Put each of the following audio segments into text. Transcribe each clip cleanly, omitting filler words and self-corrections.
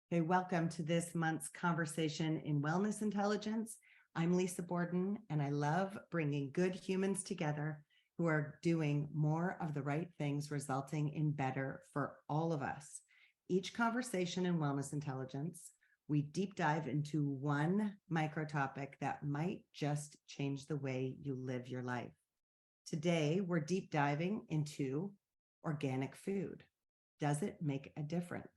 Hey, welcome to this month's conversation in Wellness Intelligence. I'm Lisa Borden, and I love bringing good humans together who are doing more of the right things, resulting in better for all of us. Each conversation in Wellness Intelligence, we deep dive into one micro topic that might just change the way you live your life. Today, we're deep diving into organic food. Does it make a difference?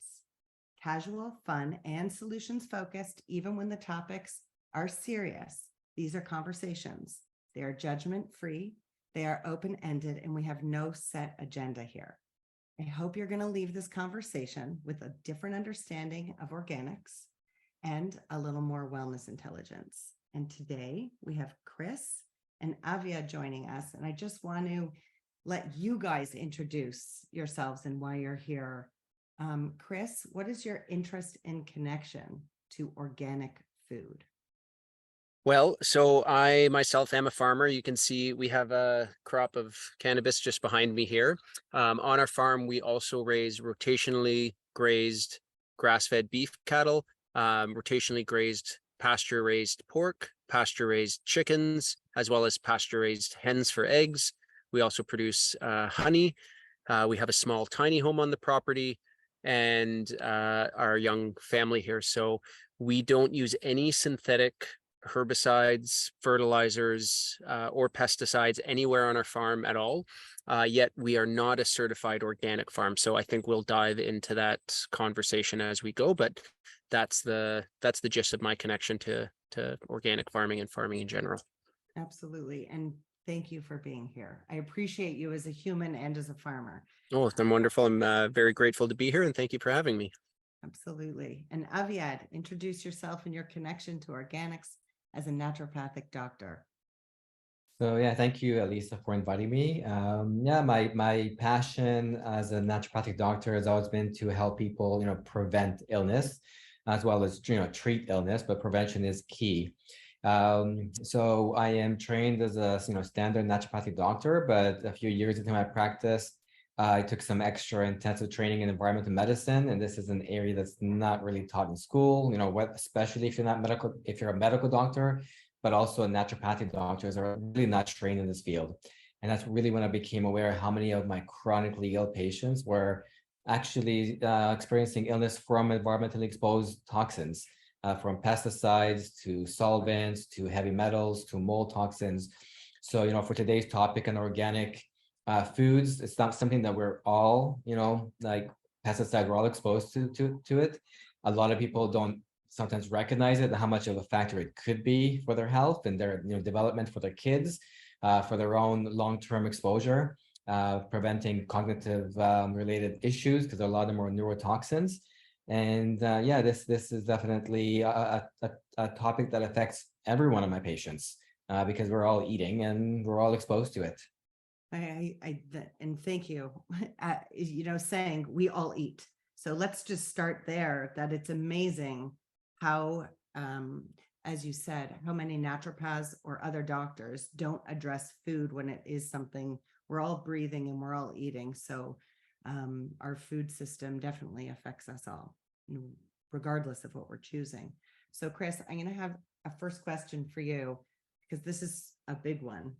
Casual, fun, and solutions focused, even when the topics are serious. These are conversations. They are judgment free, they are open ended, and we have no set agenda here. I hope you're going to leave this conversation with a different understanding of organics and a little more wellness intelligence. And today we have Chris and Aviad joining us. And I just want to let you guys introduce yourselves and why you're here. Chris, what is your interest and connection to organic food? Well, so I myself am a farmer. You can see we have a crop of cannabis just behind me here. On our farm, we also raise rotationally grazed grass-fed beef cattle, rotationally grazed pasture-raised pork, pasture-raised chickens, as well as pasture-raised hens for eggs. We also produce honey. We have a small tiny home on the property and our young family here. So we don't use any synthetic herbicides, fertilizers, or pesticides anywhere on our farm at all. Yet we are not a certified organic farm. So I think we'll dive into that conversation as we go. But that's the gist of my connection to organic farming and farming in general. Absolutely. And thank you for being here. I appreciate you as a human and as a farmer. Oh, it's been wonderful. I'm very grateful to be here, and thank you for having me. Absolutely. And Aviad, introduce yourself and your connection to organics as a naturopathic doctor. So yeah, thank you, Elisa, for inviting me. My passion as a naturopathic doctor has always been to help people, prevent illness, as well as treat illness, but prevention is key. So I am trained as a standard naturopathic doctor, but a few years into my practice, I took some extra intensive training in environmental medicine, and this is an area that's not really taught in school. Especially if you're a medical doctor, but also naturopathic doctors are really not trained in this field. And that's really when I became aware how many of my chronically ill patients were actually experiencing illness from environmentally exposed toxins. From pesticides to solvents to heavy metals to mold toxins. So, for today's topic on organic foods, it's not something that we're all, like pesticides, we're all exposed to it. A lot of people don't sometimes recognize it and how much of a factor it could be for their health and their development for their kids, for their own long-term exposure, preventing cognitive related issues because a lot of them are neurotoxins. And this is definitely a topic that affects every one of my patients because we're all eating and we're all exposed to it. And thank you. Saying we all eat. So let's just start there. That it's amazing how, as you said, how many naturopaths or other doctors don't address food when it is something we're all breathing and we're all eating. So our food system definitely affects us all, regardless of what we're choosing. So Chris, I'm going to have a first question for you because this is a big one.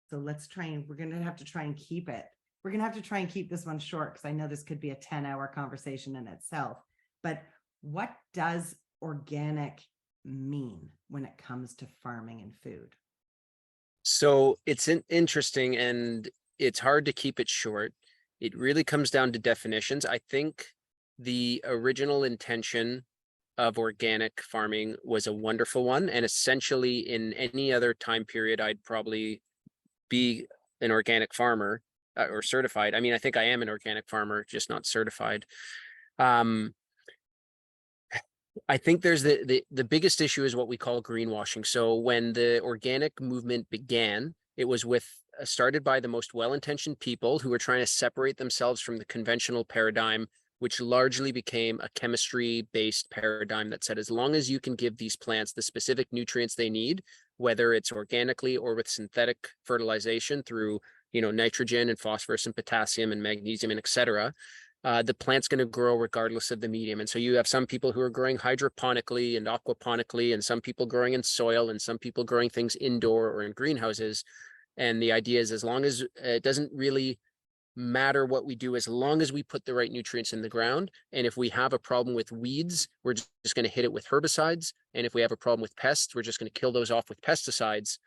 So we're going to have to try and keep it. We're going to have to try and keep this one short because I know this could be a 10-hour conversation in itself. But what does organic mean when it comes to farming and food? So it's interesting and it's hard to keep it short. It really comes down to definitions. I think the original intention of organic farming was a wonderful one. And essentially in any other time period, I'd probably be an organic farmer or certified. I mean, I think I am an organic farmer, just not certified. I think there's the biggest issue is what we call greenwashing. So when the organic movement began, it was started by the most well-intentioned people who were trying to separate themselves from the conventional paradigm, which largely became a chemistry-based paradigm that said, as long as you can give these plants the specific nutrients they need, whether it's organically or with synthetic fertilization through, nitrogen and phosphorus and potassium and magnesium and et cetera, the plant's going to grow regardless of the medium. And so you have some people who are growing hydroponically and aquaponically, and some people growing in soil, and some people growing things indoor or in greenhouses. And the idea is, as long as it doesn't really matter what we do, as long as we put the right nutrients in the ground. And if we have a problem with weeds, we're just going to hit it with herbicides. And if we have a problem with pests, we're just going to kill those off with pesticides.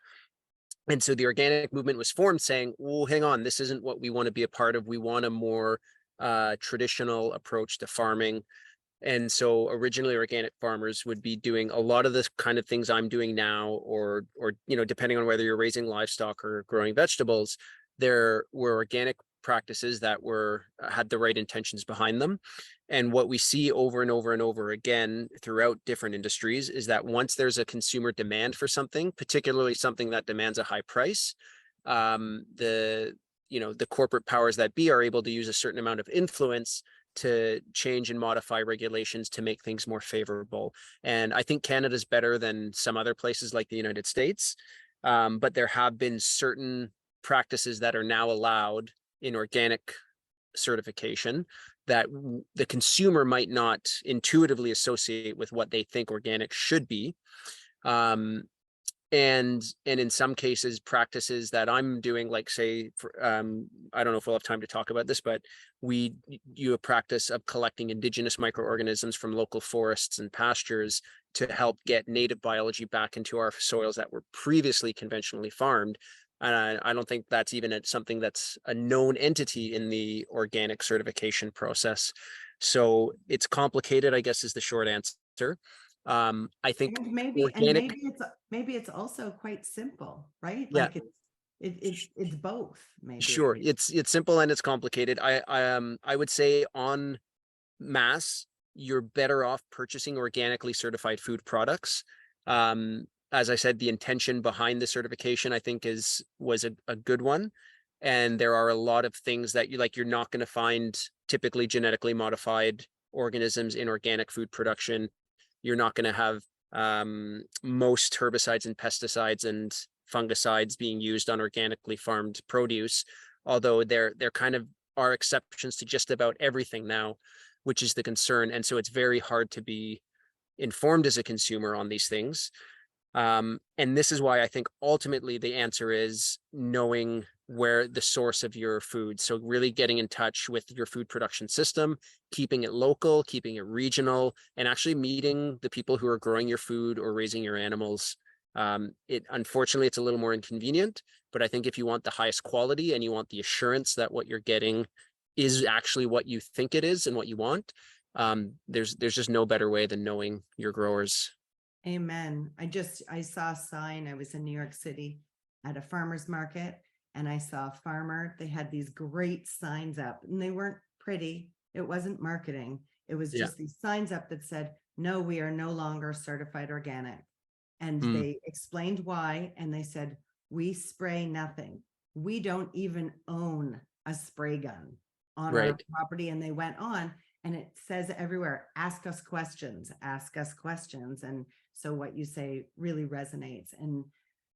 And so the organic movement was formed saying, well, hang on, this isn't what we want to be a part of. We want a more traditional approach to farming. And so originally organic farmers would be doing a lot of the kind of things I'm doing now, or depending on whether you're raising livestock or growing vegetables, there were organic practices that had the right intentions behind them. And what we see over and over and over again throughout different industries is that once there's a consumer demand for something, particularly something that demands a high price, the corporate powers that be are able to use a certain amount of influence to change and modify regulations to make things more favorable. And I think Canada's better than some other places like the United States. But there have been certain practices that are now allowed in organic certification that the consumer might not intuitively associate with what they think organic should be. And in some cases, practices that I'm doing, like say, I don't know if we'll have time to talk about this, but we do a practice of collecting indigenous microorganisms from local forests and pastures to help get native biology back into our soils that were previously conventionally farmed. And I don't think that's even something that's a known entity in the organic certification process. So it's complicated, I guess, is the short answer. I think and maybe it's also quite simple, right? Yeah. Like it's both, maybe. Sure, it's simple and it's complicated. I would say on mass, you're better off purchasing organically certified food products. As I said, the intention behind the certification, I think, was a good one. And there are a lot of things that you're not going to find typically genetically modified organisms in organic food production. You're not going to have most herbicides and pesticides and fungicides being used on organically farmed produce, although there kind of are exceptions to just about everything now, which is the concern. And so it's very hard to be informed as a consumer on these things. And this is why I think ultimately the answer is knowing where the source of your food. So really getting in touch with your food production system, keeping it local, keeping it regional, and actually meeting the people who are growing your food or raising your animals. Unfortunately, it's a little more inconvenient, but I think if you want the highest quality and you want the assurance that what you're getting is actually what you think it is and what you want, there's just no better way than knowing your growers. Amen. I saw a sign. I was in New York City at a farmer's market, and I saw a farmer. They had these great signs up, and they weren't pretty. It wasn't marketing. It was just these signs up that said, no, we are no longer certified organic. And they explained why. And they said, we spray nothing. We don't even own a spray gun on our property. And they went on, and it says everywhere, ask us questions, ask us questions. And so what you say really resonates.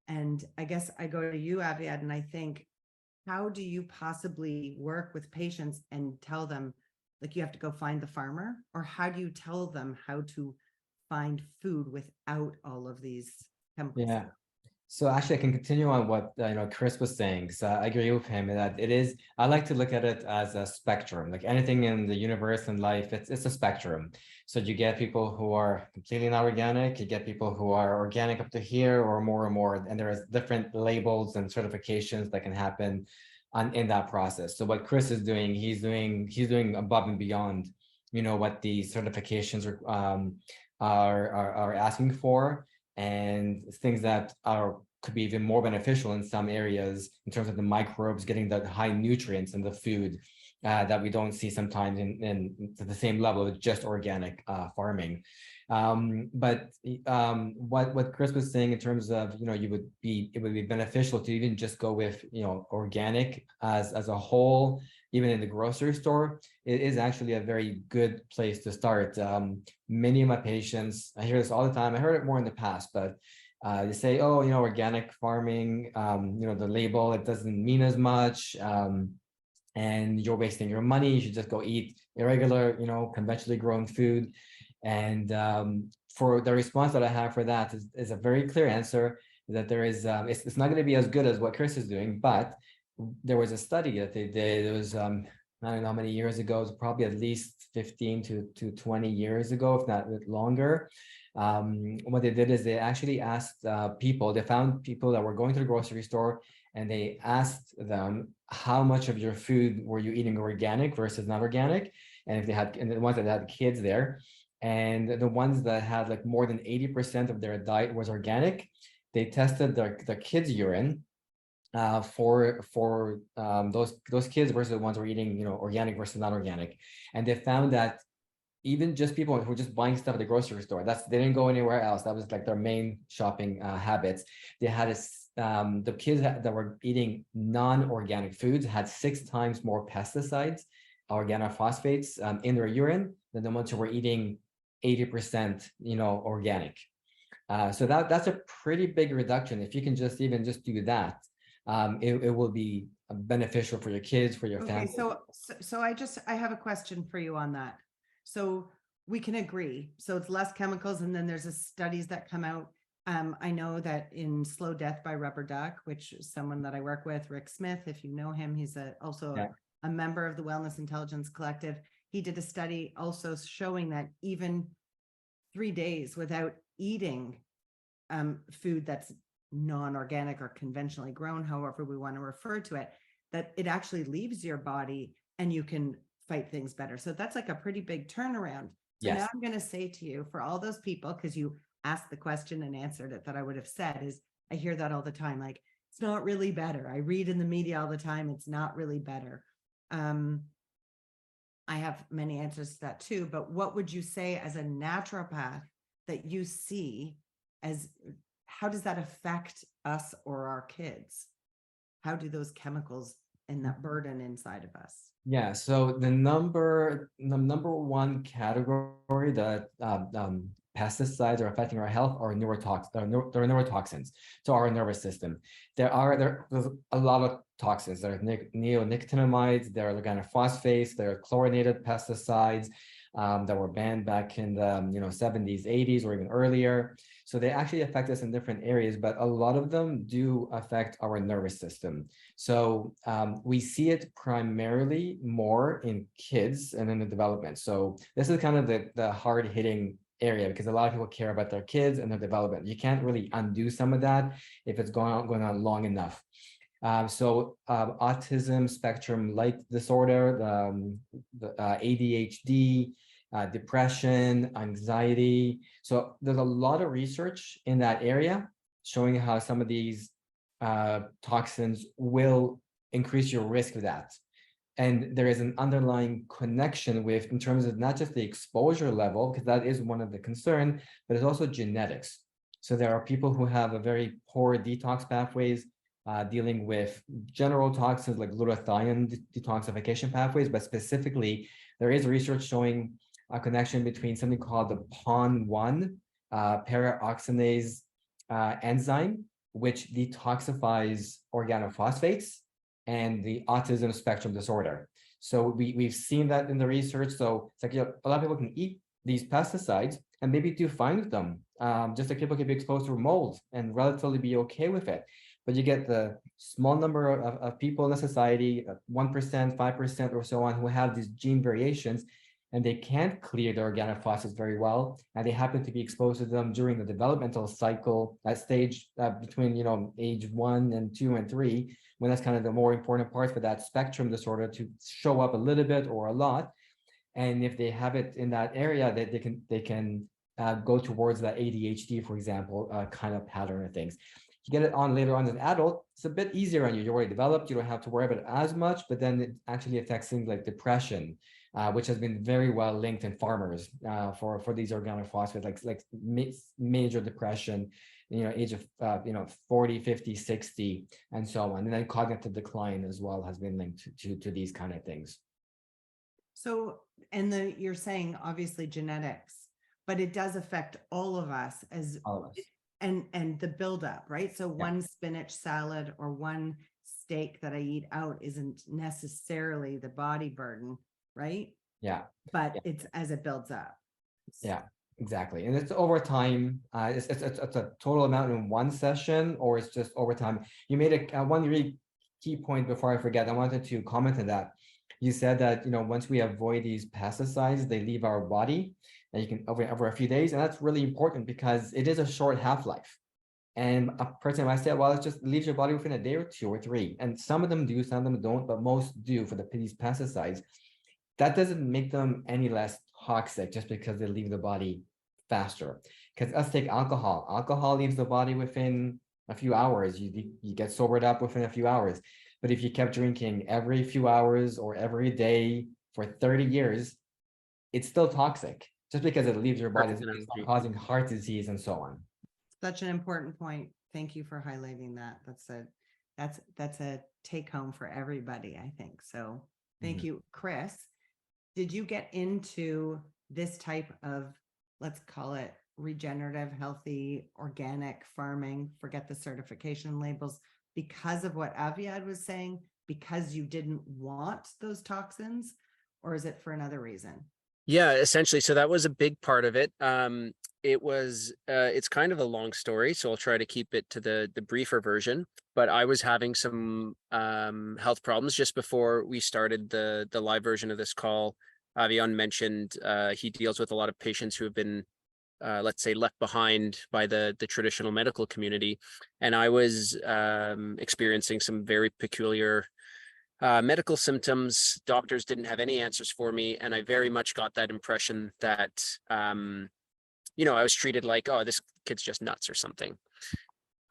And I guess I go to you, Aviad, and I think, how do you possibly work with patients and tell them, like, you have to go find the farmer? Or how do you tell them how to find food without all of these chemicals? Yeah. So actually, I can continue on what Chris was saying. So I agree with him that it is. I like to look at it as a spectrum. Like anything in the universe and life, it's a spectrum. So you get people who are completely not organic. You get people who are organic up to here or more, and there is different labels and certifications that can happen in that process. So what Chris is doing, he's doing above and beyond, what the certifications are asking for. And things that could be even more beneficial in some areas in terms of the microbes getting the high nutrients in the food that we don't see sometimes in to the same level with just organic farming. But what Chris was saying in terms of it would be beneficial to even just go with organic as a whole, even in the grocery store. It is actually a very good place to start. Many of my patients, I hear this all the time. I heard it more in the past, but they say, oh, organic farming, the label, it doesn't mean as much. and you're wasting your money. You should just go eat irregular, conventionally grown food. And for the response that I have for that is a very clear answer, that there is, it's not going to be as good as what Chris is doing, but there was a study that they did. It was, I don't know how many years ago, it was probably at least 15 to 20 years ago, if not longer. What they did is they actually asked people, they found people that were going to the grocery store, and they asked them, how much of your food were you eating organic versus not organic? And if they had, and the ones that had kids there, and the ones that had like more than 80% of their diet was organic, they tested the kids' urine for those kids versus the ones who were eating, organic versus not organic. And they found that even just people who were just buying stuff at the grocery store, they didn't go anywhere else. That was like their main shopping habits. They had the kids that were eating non-organic foods had 6 times more pesticides, organophosphates in their urine than the ones who were eating 80%, organic. So that's a pretty big reduction. If you can just do that, it will be beneficial for your kids, for your family. So I have a question for you on that. So we can agree. So it's less chemicals, and then there's studies that come out. I know that in Slow Death by Rubber Duck, which is someone that I work with, Rick Smith, if you know him, he's also a member of the Wellness Intelligence Collective. He did a study also showing that even 3 days without eating food that's non-organic or conventionally grown, however we want to refer to it, that it actually leaves your body and you can fight things better. So that's like a pretty big turnaround. So now I'm going to say to you, for all those people, because you asked the question and answered it, that I would have said is, I hear that all the time, like, it's not really better. I read in the media all the time, it's not really better. I have many answers to that too, but what would you say as a naturopath that you see as, how does that affect us or our kids? How do those chemicals and that burden inside of us? Yeah, so the number one category that pesticides are affecting our health are neurotoxins, so our nervous system. There's a lot of toxins. There are neonicotinoids, there are organophosphates, there are chlorinated pesticides that were banned back in the 70s, 80s, or even earlier. So they actually affect us in different areas, but a lot of them do affect our nervous system. So we see it primarily more in kids and in the development. So this is kind of the hard-hitting area, because a lot of people care about their kids and their development. You can't really undo some of that if it's going on long enough. So autism spectrum light disorder, the ADHD, depression, anxiety. So there's a lot of research in that area showing how some of these toxins will increase your risk of that. And there is an underlying connection with, in terms of not just the exposure level, because that is one of the concern, but it's also genetics. So there are people who have a very poor detox pathways, dealing with general toxins like glutathione detoxification pathways, but specifically, there is research showing a connection between something called the PON1 paraoxidase enzyme, which detoxifies organophosphates, and the autism spectrum disorder. So we've seen that in the research. So it's like, a lot of people can eat these pesticides and maybe do fine with them. Just like people can be exposed to mold and relatively be okay with it. But you get the small number of people in the society, 1%, 5% or so on, who have these gene variations, and they can't clear their organophosphates very well, and they happen to be exposed to them during the developmental cycle, that stage between age 1 and 2 and 3, when that's kind of the more important part for that spectrum disorder to show up a little bit or a lot. And if they have it in that area, they can go towards that ADHD, for example, kind of pattern of things. You get it on later on as an adult, it's a bit easier on you. You're already developed, you don't have to worry about it as much, but then it actually affects things like depression, which has been very well linked in farmers for these organophosphates, like major depression, age of 40, 50, 60, and so on. And then cognitive decline as well has been linked to these kind of things. So, you're saying obviously genetics, but it does affect all of us as All of us. and the buildup, right? So one spinach salad or one steak that I eat out isn't necessarily the body burden, right? Yeah. But it's as it builds up. Yeah, exactly. And it's over time. It's a total amount in one session, or it's just over time. You made one really key point before I forget. I wanted to comment on that. You said that, once we avoid these pesticides, they leave our body, and you can over a few days. And that's really important because it is a short half-life. And a person might say, well, it just leaves your body within a day or 2 or 3. And some of them do, some of them don't, but most do for these pesticides. That doesn't make them any less toxic just because they leave the body faster. Because let's take alcohol. Alcohol leaves the body within a few hours. You get sobered up within a few hours. But if you kept drinking every few hours or every day for 30 years, it's still toxic. Just because it leaves your body, it's causing heart disease and so on. Such an important point. Thank you for highlighting that. That's a take home for everybody, I think. So thank you, Chris. Did you get into this type of, let's call it regenerative, healthy, organic farming, forget the certification labels, because of what Aviad was saying, because you didn't want those toxins, or is it for another reason? Yeah, essentially. So that was a big part of it. It's kind of a long story, so I'll try to keep it to the briefer version. But I was having some health problems just before we started the live version of this call. Aviad mentioned he deals with a lot of patients who have been, let's say, left behind by the traditional medical community, and I was experiencing some very peculiar medical symptoms. Doctors didn't have any answers for me, and I very much got that impression that I was treated like, oh, this kid's just nuts or something.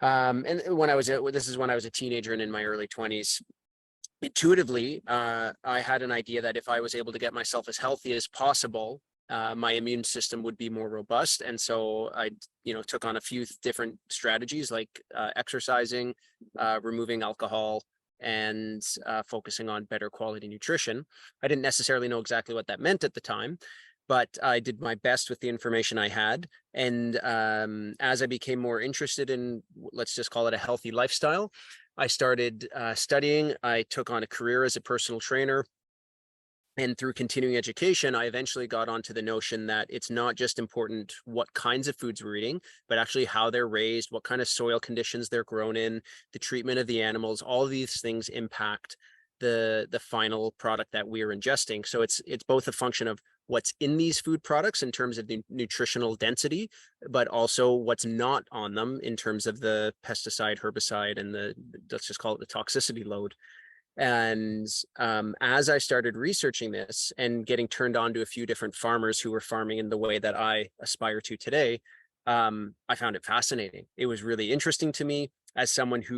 And this is when I was a teenager and in my early 20s. Intuitively, I had an idea that if I was able to get myself as healthy as possible, my immune system would be more robust. And so I, took on a few different strategies like exercising, removing alcohol, and focusing on better quality nutrition. I didn't necessarily know exactly what that meant at the time, but I did my best with the information I had. And as I became more interested in, let's just call it a healthy lifestyle, I started studying. I took on a career as a personal trainer. And through continuing education, I eventually got onto the notion that it's not just important what kinds of foods we're eating, but actually how they're raised, what kind of soil conditions they're grown in, the treatment of the animals. All of these things impact the final product that we're ingesting. So it's both a function of what's in these food products in terms of the nutritional density, but also what's not on them in terms of the pesticide, herbicide, and let's just call it the toxicity load. And as I started researching this and getting turned on to a few different farmers who were farming in the way that I aspire to today, I found it fascinating. It was really interesting to me as someone who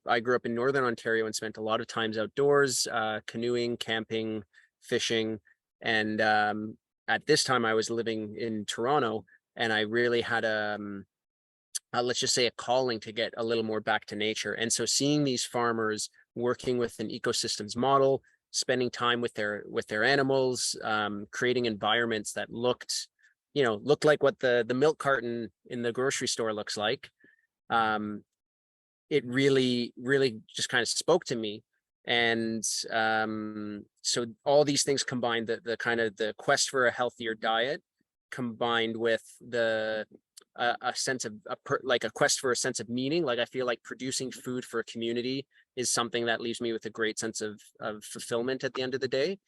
I grew up in Northern Ontario and spent a lot of times outdoors, canoeing, camping, fishing. And at this time I was living in Toronto, and I really had let's just say a calling to get a little more back to nature. And so seeing these farmers working with an ecosystems model, spending time with their animals, creating environments that looked like what the milk carton in the grocery store looks like. It really, really just kind of spoke to me. And so all these things combined, the kind of the quest for a healthier diet, combined with a sense of a quest for a sense of meaning. Like I feel like producing food for a community is something that leaves me with a great sense of fulfillment at the end of the day.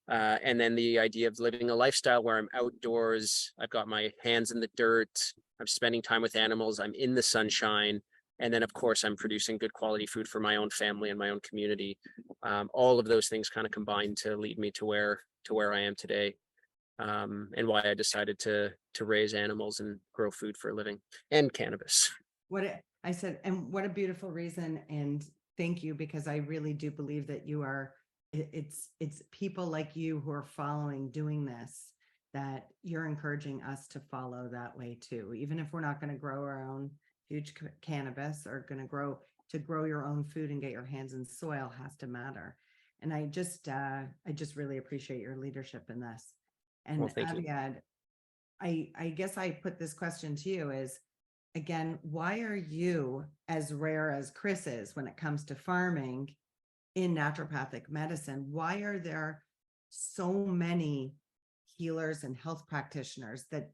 And then the idea of living a lifestyle where I'm outdoors, I've got my hands in the dirt, I'm spending time with animals, I'm in the sunshine. And then of course I'm producing good quality food for my own family and my own community. All of those things kind of combine to lead me to where I am today. And why I decided to raise animals and grow food for a living, and cannabis. And what a beautiful reason. And thank you, because I really do believe that it's people like you who are doing this, that you're encouraging us to follow that way too. Even if we're not going to grow our own huge cannabis, or going to grow your own food and get your hands in soil has to matter. And I just really appreciate your leadership in this. And Well, thank you. Aviad, I guess I put this question to you is, again, why are you as rare as Chris is when it comes to farming in naturopathic medicine? Why are there so many healers and health practitioners that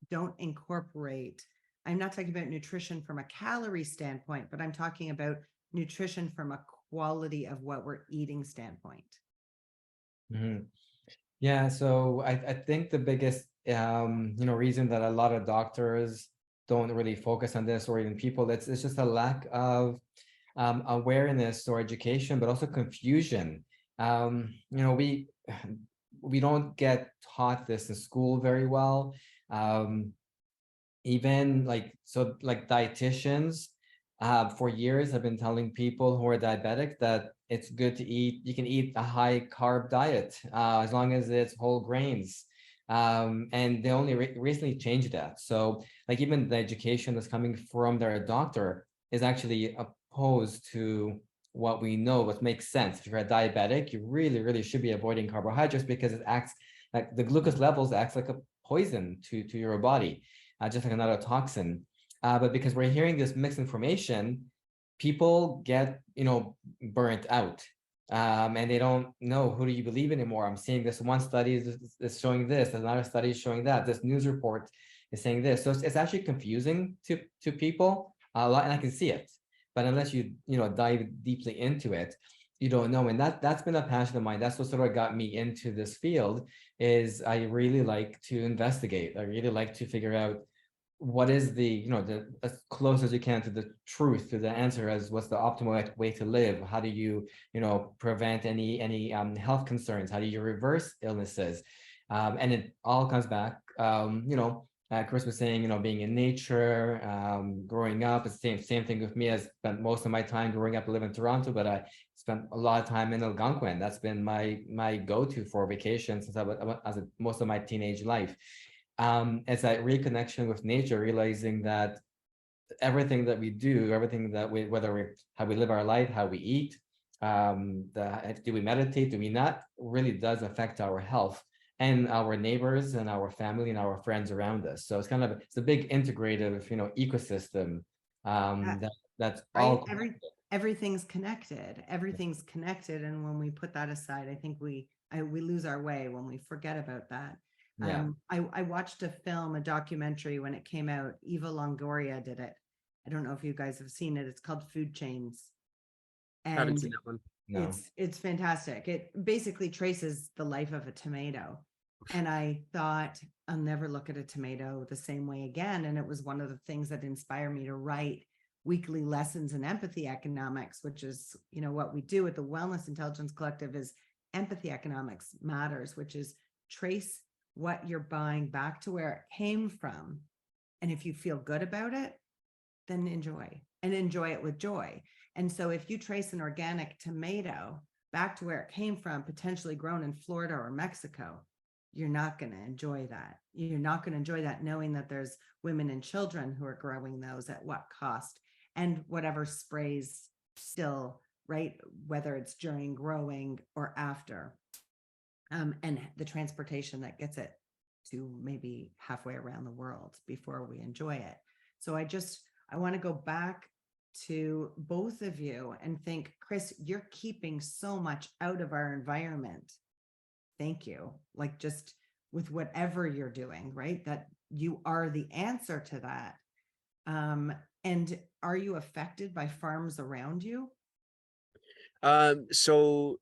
don't incorporate? I'm not talking about nutrition from a calorie standpoint, but I'm talking about nutrition from a quality of what we're eating standpoint. Mhm. Yeah, so I think the biggest reason that a lot of doctors don't really focus on this, or even people, it's just a lack of awareness or education, but also confusion. We don't get taught this in school very well. Even like dietitians for years have been telling people who are diabetic that it's good to eat, you can eat a high carb diet as long as it's whole grains. And they only recently changed that. So like even the education that's coming from their doctor is actually opposed to what we know, what makes sense. If you're a diabetic, you really, really should be avoiding carbohydrates because it acts like the glucose levels acts like a poison to your body, just like another toxin. But because we're hearing this mixed information, people get, burnt out. And they don't know who do you believe anymore. I'm seeing this one study is showing this, another study is showing that, this news report is saying this. So it's actually confusing to people a lot, and I can see it. But unless you dive deeply into it, you don't know. And that's been a passion of mine. That's what sort of got me into this field. Is I really like to investigate. I really like to figure out what is the as close as you can to the truth, to the answer, as what's the optimal way to live. How do you prevent any health concerns? How do you reverse illnesses? And it all comes back, Chris was saying, being in nature, growing up. It's the same thing with me. I spent most of my time growing up, I live in Toronto, but I spent a lot of time in Algonquin. That's been my go-to for vacation since most of my teenage life. It's that reconnection with nature, realizing that everything that we do, everything that how we live our life, how we eat, do we meditate, do we not, really does affect our health and our neighbors and our family and our friends around us. So it's a big integrative, ecosystem that's Right? all Everything's connected. Everything's connected. And when we put that aside, I think we lose our way when we forget about that. Yeah. I watched a documentary when it came out. Eva Longoria did it. I don't know if you guys have seen it. It's called Food Chains. Haven't And seen that one. No. it's fantastic. It basically traces the life of a tomato. And I thought, I'll never look at a tomato the same way again. And it was one of the things that inspired me to write weekly lessons in empathy economics, which is, what we do at the Wellness Intelligence Collective is empathy economics matters, which is trace what you're buying back to where it came from. And if you feel good about it, then enjoy it with joy. And so if you trace an organic tomato back to where it came from, potentially grown in Florida or Mexico, you're not going to enjoy that. You're not going to enjoy that knowing that there's women and children who are growing those at what cost, and whatever sprays still, right? Whether it's during growing or after, and the transportation that gets it to maybe halfway around the world before we enjoy it. So I want to go back to both of you and think, Chris, you're keeping so much out of our environment. Thank you. Like, just with whatever you're doing, right? That you are the answer to that. And are you affected by farms around you? So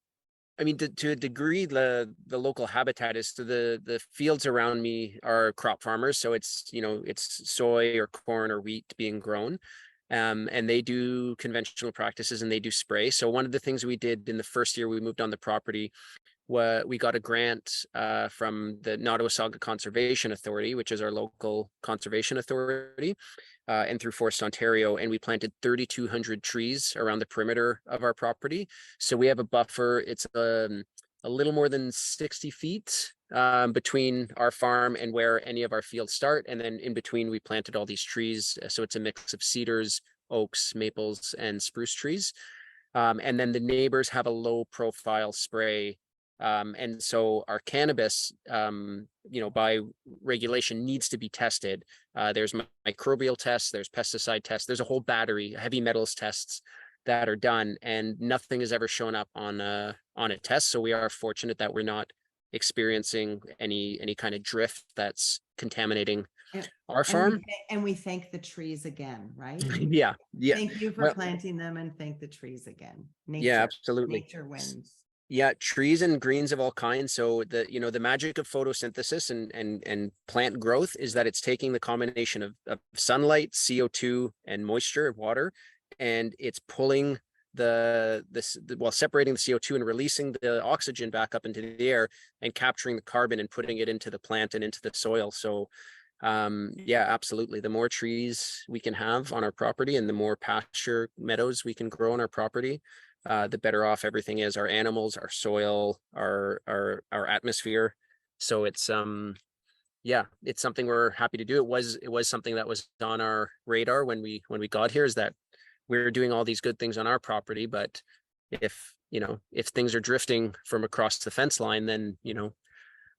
I mean, to a degree, the local habitat is, so the fields around me are crop farmers. So it's soy or corn or wheat being grown. And they do conventional practices and they do spray. So one of the things we did in the first year we moved on the property, we got a grant from the Nottawasaga Conservation Authority, which is our local conservation authority, and through Forest Ontario, and we planted 3,200 trees around the perimeter of our property. So we have a buffer. It's a little more than 60 feet between our farm and where any of our fields start. And then in between, we planted all these trees. So it's a mix of cedars, oaks, maples, and spruce trees. And then the neighbors have a low profile spray And so our cannabis, by regulation needs to be tested. There's microbial tests, there's pesticide tests, there's a whole battery, heavy metals tests that are done, and nothing has ever shown up on a test. So we are fortunate that we're not experiencing any kind of drift that's contaminating our farm. And we thank the trees again, right? Yeah. Thank you for planting them, and thank the trees again. Yeah, absolutely. Nature wins. Yeah, trees and greens of all kinds. So the magic of photosynthesis and plant growth is that it's taking the combination of sunlight, CO2, and moisture, water, and it's pulling separating the CO2 and releasing the oxygen back up into the air and capturing the carbon and putting it into the plant and into the soil. So yeah, absolutely. The more trees we can have on our property and the more pasture meadows we can grow on our property, the better off everything is. Our animals, our soil, our atmosphere. So it's it's something we're happy to do. It was something that was on our radar when we got here, is that we're doing all these good things on our property, but if things are drifting from across the fence line, then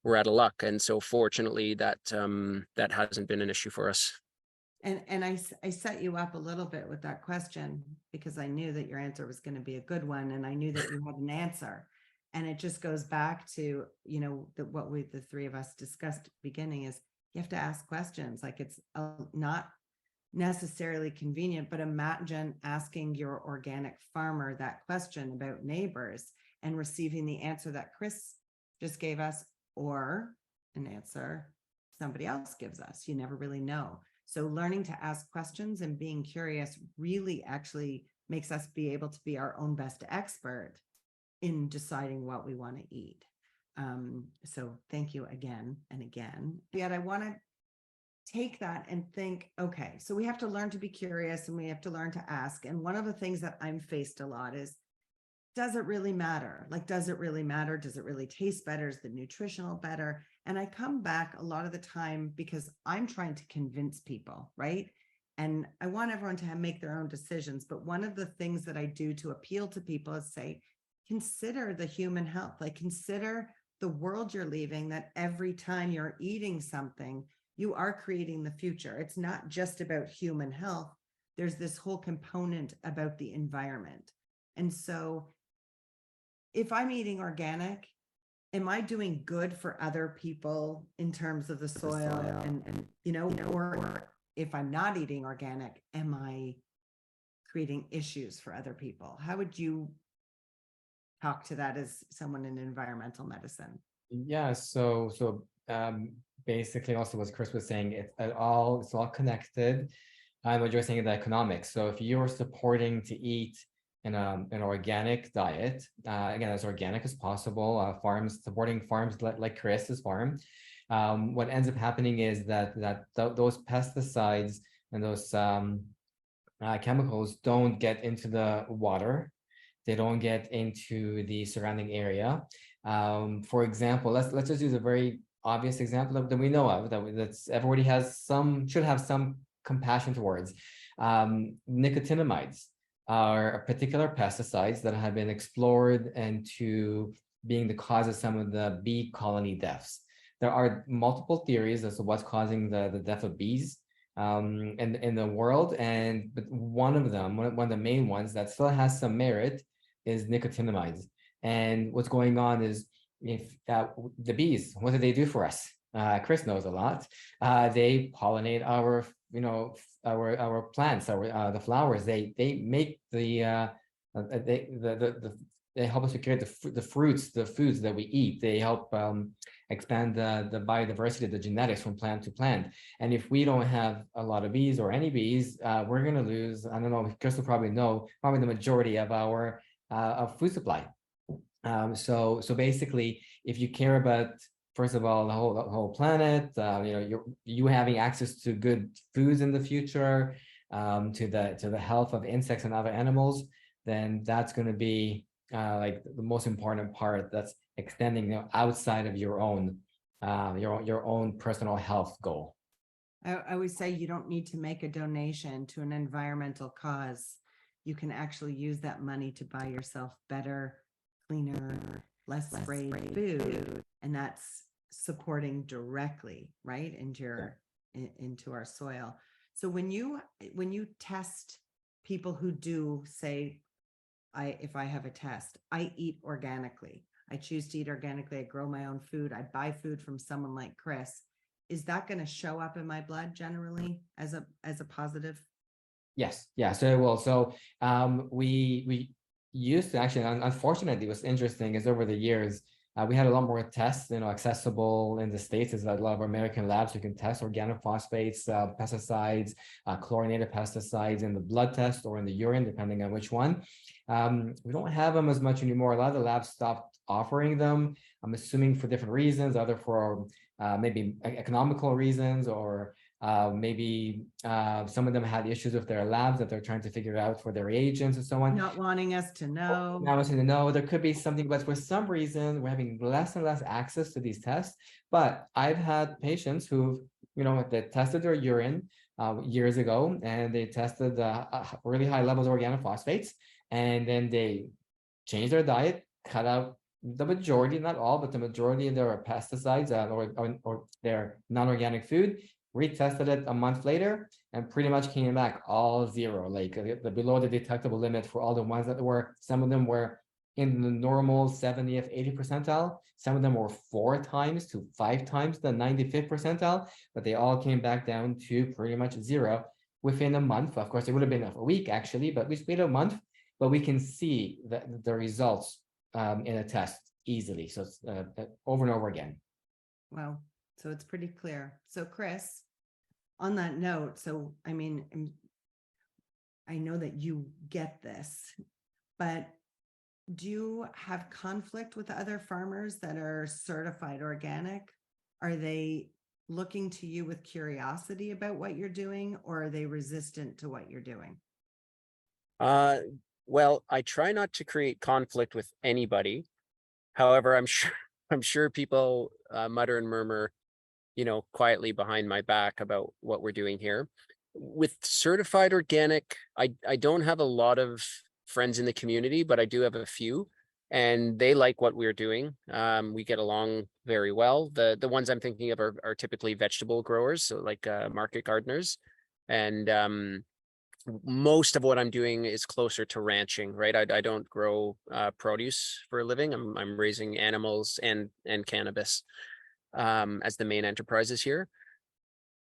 we're out of luck. And so fortunately that hasn't been an issue for us. And I set you up a little bit with that question because I knew that your answer was going to be a good one, and I knew that you had an answer. And it just goes back to, what the three of us discussed at the beginning is you have to ask questions. Like, it's not necessarily convenient, but imagine asking your organic farmer that question about neighbors and receiving the answer that Chris just gave us, or an answer somebody else gives us. You never really know. So learning to ask questions and being curious really actually makes us be able to be our own best expert in deciding what we want to eat. So thank you again and again. Yet I want to take that and think, okay, so we have to learn to be curious and we have to learn to ask. And one of the things that I'm faced a lot is, does it really matter? Like, does it really matter? Does it really taste better? Is the nutritional better? And I come back a lot of the time because I'm trying to convince people, right? And I want everyone to make their own decisions. But one of the things that I do to appeal to people is say, consider the human health, like consider the world you're leaving, that every time you're eating something, you are creating the future. It's not just about human health. There's this whole component about the environment. And so if I'm eating organic, am I doing good for other people in terms of the soil and or if I'm not eating organic, am I creating issues for other people? How would you talk to that as someone in environmental medicine? Yeah, so basically also what Chris was saying, it's all connected. What you're saying, the economics. So if you're supporting to eat an organic diet, again, as organic as possible, supporting farms like Chris's farm, what ends up happening is that those pesticides and those chemicals don't get into the water. They don't get into the surrounding area. For example, let's just use a very obvious example that we know of, that's everybody should have some compassion towards. Nicotinamides are particular pesticides that have been explored into being the cause of some of the bee colony deaths. There are multiple theories as to what's causing the death of bees in the world, but one of them, one of the main ones that still has some merit, is nicotinamides. And what's going on is, if the bees, what do they do for us? Chris knows a lot. They pollinate our plants, the flowers. They make they help us to create the fruits, the foods that we eat. They help expand the biodiversity, the genetics from plant to plant. And if we don't have a lot of bees or any bees, we're going to lose, I don't know, Chris will probably know, probably the majority of our food supply. So basically, if you care about, first of all, the whole planet, you having access to good foods in the future, to the health of insects and other animals, then that's going to be like the most important part. That's extending outside of your own personal health goal. I always say you don't need to make a donation to an environmental cause. You can actually use that money to buy yourself better, cleaner, less sprayed food, and that's supporting directly, right, into our soil. So when you test people who do say, if I have a test, I eat organically, I choose to eat organically, I grow my own food, I buy food from someone like Chris, is that going to show up in my blood generally as a positive? Yes, yeah. So well, so we used to actually, unfortunately, what's interesting is over the years, we had a lot more tests, accessible in the States. There's a lot of American labs who can test organophosphates, pesticides, chlorinated pesticides in the blood test or in the urine, depending on which one. We don't have them as much anymore. A lot of the labs stopped offering them. I'm assuming for different reasons, either for maybe economical reasons, or maybe some of them had issues with their labs that they're trying to figure out for their reagents and so on. Not wanting us to know. Not wanting to know. There could be something, but for some reason, we're having less and less access to these tests. But I've had patients who've, they tested their urine years ago, and they tested really high levels of organophosphates, and then they changed their diet, cut out the majority, not all, but the majority of their pesticides or their non-organic food, retested it a month later, and pretty much came back all zero, like the below the detectable limit for all the ones that were, some of them were in the normal 70th, 80th percentile. Some of them were 4 times to 5 times the 95th percentile, but they all came back down to pretty much zero within a month. Of course, it would have been a week actually, but we waited a month, but we can see the results in a test easily. So it's over and over again. Wow. So it's pretty clear. So Chris, on that note, so I mean, I know that you get this, but do you have conflict with other farmers that are certified organic? Are they looking to you with curiosity about what you're doing, or are they resistant to what you're doing? Well, I try not to create conflict with anybody. However, I'm sure people mutter and murmur, quietly behind my back about what we're doing here. With certified organic, I don't have a lot of friends in the community, but I do have a few, and they like what we're doing. We get along very well. The ones I'm thinking of are typically vegetable growers, so like market gardeners, and most of what I'm doing is closer to ranching, right? I don't grow produce for a living. I'm raising animals and cannabis as the main enterprises here.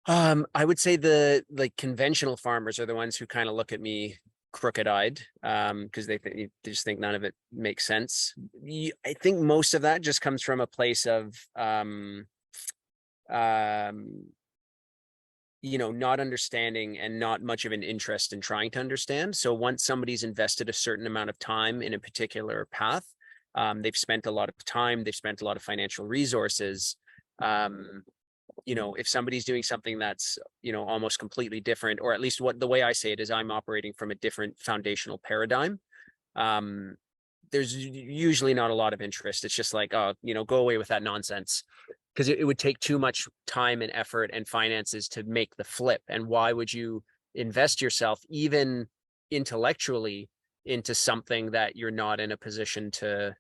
I would say the conventional farmers are the ones who kind of look at me crooked-eyed because they just think none of it makes sense. I think most of that just comes from a place of not understanding and not much of an interest in trying to understand. So once somebody's invested a certain amount of time in a particular path, they've spent a lot of time, they've spent a lot of financial resources. If somebody's doing something that's, almost completely different, or at least the way I say it is I'm operating from a different foundational paradigm. There's usually not a lot of interest. It's just like, oh, go away with that nonsense. Because it would take too much time and effort and finances to make the flip. And why would you invest yourself, even intellectually, into something that you're not in a position to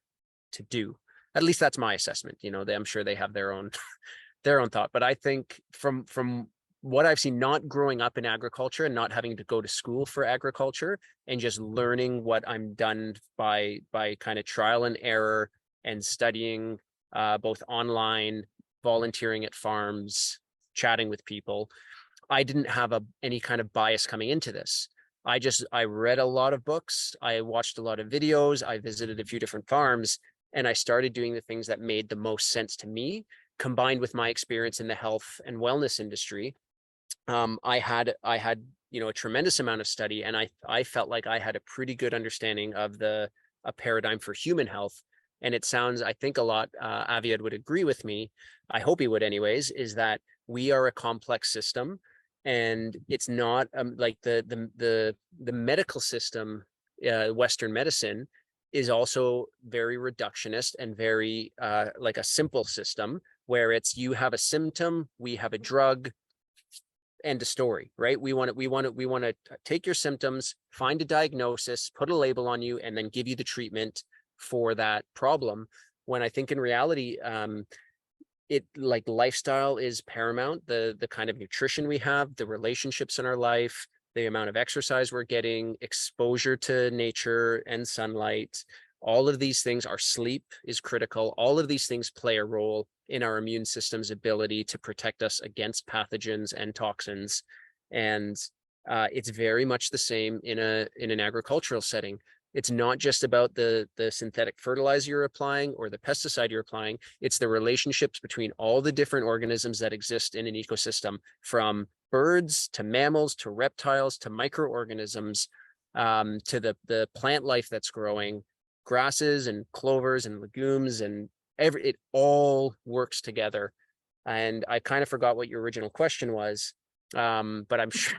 do? At least that's my assessment. I'm sure they have their own thought. But I think from what I've seen, not growing up in agriculture and not having to go to school for agriculture, and just learning what I'm done by kind of trial and error and studying both online, volunteering at farms, chatting with people, I didn't have any kind of bias coming into this. I read a lot of books, I watched a lot of videos, I visited a few different farms, and I started doing the things that made the most sense to me, combined with my experience in the health and wellness industry. I had a tremendous amount of study, and I felt like I had a pretty good understanding of a paradigm for human health. And it sounds, I think a lot, Aviad would agree with me, I hope he would anyways, is that we are a complex system, and it's not like the medical system, Western medicine, is also very reductionist and very like a simple system, where it's you have a symptom, we have a drug, end of story, right? We want to take your symptoms, find a diagnosis, put a label on you, and then give you the treatment for that problem. when I think in reality, it like lifestyle is paramount. The kind of nutrition we have, the relationships in our life, the amount of exercise we're getting, exposure to nature and sunlight, all of these things, our sleep is critical. All of these things play a role in our immune system's ability to protect us against pathogens and toxins. And it's very much the same in an agricultural setting. It's not just about the synthetic fertilizer you're applying or the pesticide you're applying. It's the relationships between all the different organisms that exist in an ecosystem, from birds to mammals to reptiles to microorganisms, to the plant life that's growing, grasses and clovers and legumes, and it all works together. And I kind of forgot what your original question was, but I'm sure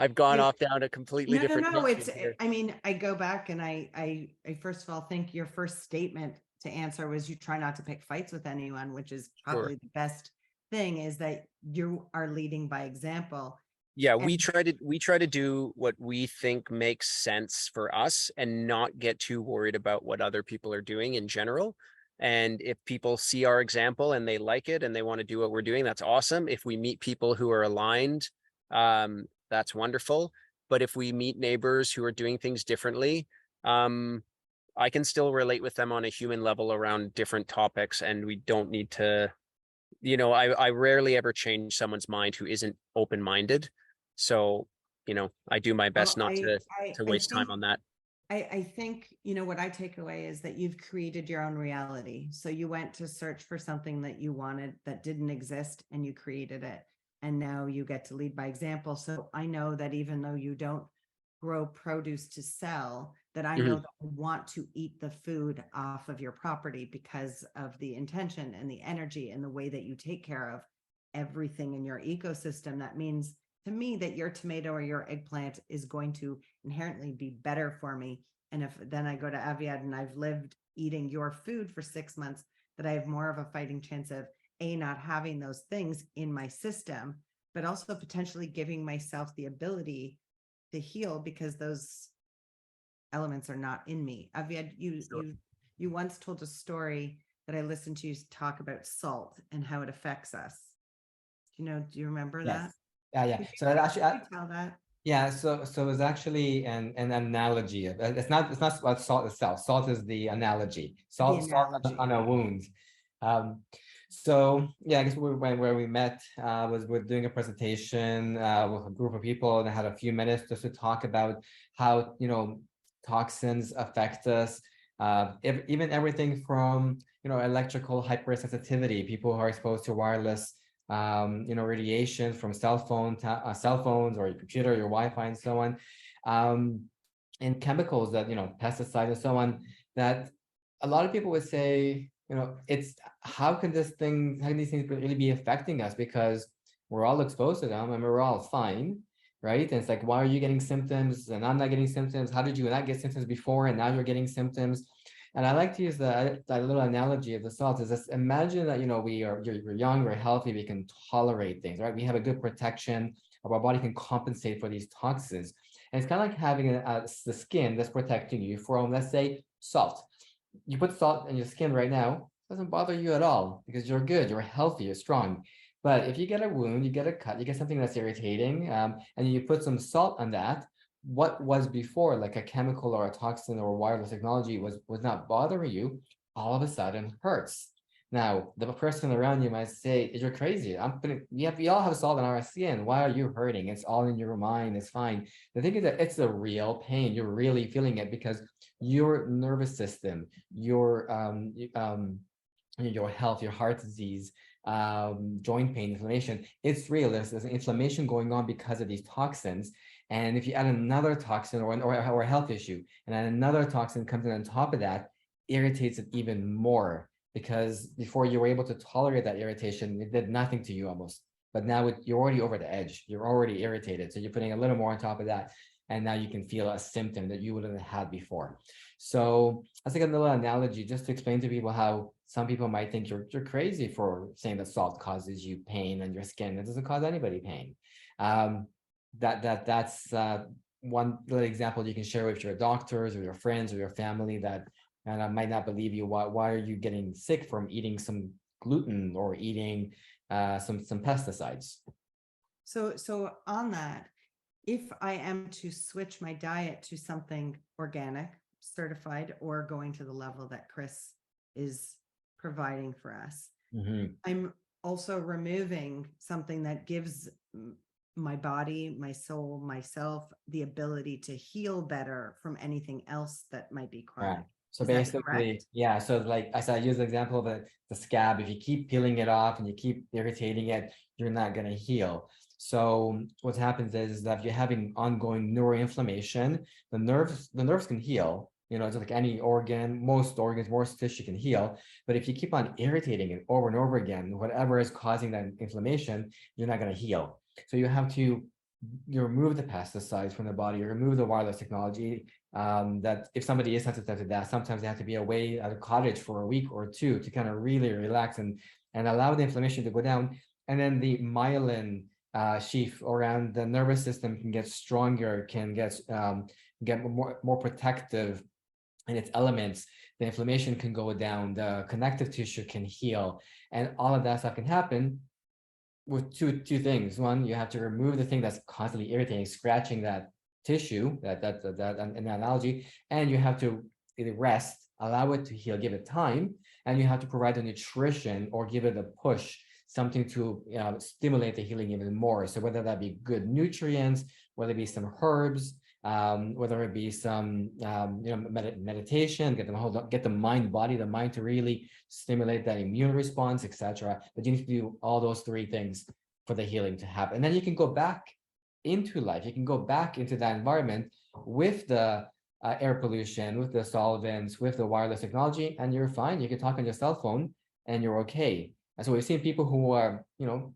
I've gone off down a completely different No. tangent here. I mean, I go back and I first of all think your first statement to answer was you try not to pick fights with anyone, which is probably the best thing, is that you are leading by example. Yeah, we try to do what we think makes sense for us and not get too worried about what other people are doing in general. And if people see our example and they like it and they want to do what we're doing, that's awesome. If we meet people who are aligned, that's wonderful. But if we meet neighbors who are doing things differently, I can still relate with them on a human level around different topics, and we don't need to, I rarely ever change someone's mind who isn't open-minded. So, I do my best not to waste time on that. I think, what I take away is that you've created your own reality. So you went to search for something that you wanted that didn't exist, and you created it. And now you get to lead by example. So I know that even though you don't grow produce to sell, that I know that you want to eat the food off of your property because of the intention and the energy and the way that you take care of everything in your ecosystem. That means to me that your tomato or your eggplant is going to inherently be better for me. And if then I go to Aviad and I've lived eating your food for 6 months, that I have more of a fighting chance of not having those things in my system, but also potentially giving myself the ability to heal because those elements are not in me. Aviad, you once told a story that I listened to you talk about salt and how it affects us. Do you remember that? Yeah. So that actually, tell that. Yeah, so it's actually an analogy. It's not about salt itself. Salt is the analogy. Salt on a wound. So yeah, I guess where we met was we're doing a presentation with a group of people, and I had a few minutes just to talk about how toxins affect us. Even everything from electrical hypersensitivity, people who are exposed to wireless radiation from cell phones or your computer, your Wi-Fi, and so on, and chemicals that pesticides and so on, that a lot of people would say, it's how can these things really be affecting us, because we're all exposed to them and we're all fine, right? And it's like, why are you getting symptoms and I'm not getting symptoms? How did you not get symptoms before and now you're getting symptoms? And I like to use that little analogy of the salt. Is just imagine that we're young, we're healthy, we can tolerate things, right? We have a good protection, our body can compensate for these toxins, and it's kind of like having the skin that's protecting you from, let's say, salt. You put salt in your skin right now, it doesn't bother you at all because you're good, you're healthy, you're strong. But if you get a wound, you get a cut, you get something that's irritating, and you put some salt on that, what was before like a chemical or a toxin or wireless technology was not bothering you, all of a sudden hurts. Now the person around you might say, you're crazy, we all have salt in our skin, why are you hurting? It's all in your mind, it's fine. The thing is that it's a real pain, you're really feeling it because your nervous system, your health, your heart disease, joint pain, inflammation, it's real. There's an inflammation going on because of these toxins. And if you add another toxin or a health issue, and then another toxin comes in on top of that, irritates it even more, because before you were able to tolerate that irritation, it did nothing to you almost. But now you're already over the edge. You're already irritated. So you're putting a little more on top of that. And now you can feel a symptom that you wouldn't have had before. So that's like a little analogy just to explain to people how some people might think you're crazy for saying that salt causes you pain on your skin. It doesn't cause anybody pain. That's one little example you can share with your doctors or your friends or your family, that and I might not believe you. Why are you getting sick from eating some gluten or eating some pesticides? So on that, if I am to switch my diet to something organic, certified, or going to the level that Chris is providing for us, I'm also removing something that gives my body, my soul, myself, the ability to heal better from anything else that might be chronic. Right. So Is that basically, correct? yeah. So like as I use the example of the scab, if you keep peeling it off and you keep irritating it, you're not going to heal. So what happens is that if you're having ongoing neuroinflammation, the nerves can heal. You know, it's like any organ, most organs, most tissue can heal. But if you keep on irritating it over and over again, whatever is causing that inflammation, you're not going to heal. So you have to remove the pesticides from the body, you remove the wireless technology. That if somebody is sensitive to that, sometimes they have to be away at a cottage for a week or two to kind of really relax and allow the inflammation to go down. And then the myelin sheath around the nervous system can get stronger, can get more protective in its elements. The inflammation can go down, the connective tissue can heal, and all of that stuff can happen with two things. One, you have to remove the thing that's constantly irritating, scratching that tissue, that an analogy, and you have to either rest, allow it to heal, give it time, and you have to provide the nutrition or give it a push, something to stimulate the healing even more. So whether that be good nutrients, whether it be some herbs, whether it be some meditation, get the mind to really stimulate that immune response, etc. But you need to do all those three things for the healing to happen. And then you can go back into life. You can go back into that environment with the air pollution, with the solvents, with the wireless technology, and you're fine. You can talk on your cell phone and you're okay. And so we've seen people who are,